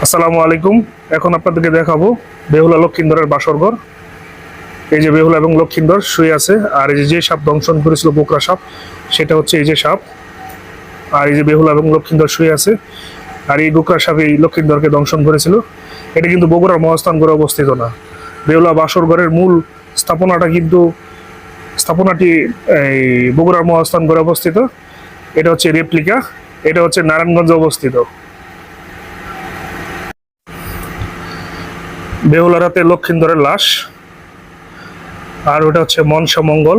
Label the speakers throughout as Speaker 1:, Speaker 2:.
Speaker 1: আসসালামু আলাইকুম। এখন আপনাদেরকে দেখাবো বেহুলা লক্ষিন্দরের বাসরঘর। এই যে বেহুলা এবং লক্ষিন্দর শুয়ে আছে, আর এই যে সাপ দংশন করেছিল গোকরা সাপ, সেটা হচ্ছে এই যে সাপ। আর এই যে বেহুলা এবং লক্ষিন্দর শুয়ে আছে, আর এই গোকরা সাপ এই লক্ষিন্দরকে দংশন করেছিল। এটা কিন্তু বগুড়ার মহাস্থান করে অবস্থিত না। বেহুলা বাসরঘরের মূল স্থাপনাটি এই বগুড়ার মহাস্থান করে অবস্থিত। এটা হচ্ছে রেপ্লিকা। এটা হচ্ছে নারায়ণগঞ্জে অবস্থিত। বেহুলা রাতে লক্ষিন্দরের লাশ, আর ওটা হচ্ছে মনসা মঙ্গল।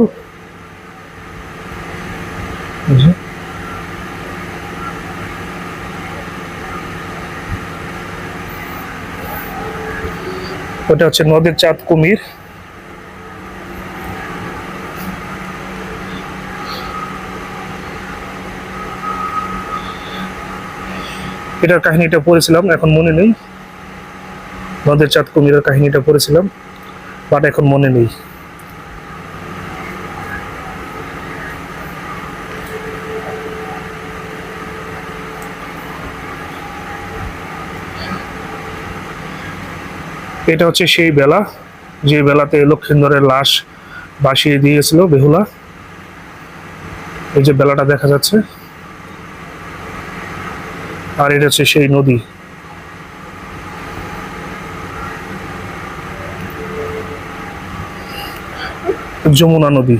Speaker 1: ওটা হচ্ছে নদীর চাঁদ কুমির। এটার কাহিনীটা পড়েছিলাম, এখন মনে নেই। নদের চাঁদ কুমিরের কাহিনীটা পড়েছিলাম, বাট এখন মনে নেই। এটা হচ্ছে সেই বেলা, যে বেলাতে লক্ষিন্দরের লাশ ভাসিয়ে দিয়েছিল বেহুলা। এই যে বেলাটা দেখা যাচ্ছে, আর এটা হচ্ছে সেই নদী। যমুনা নদী।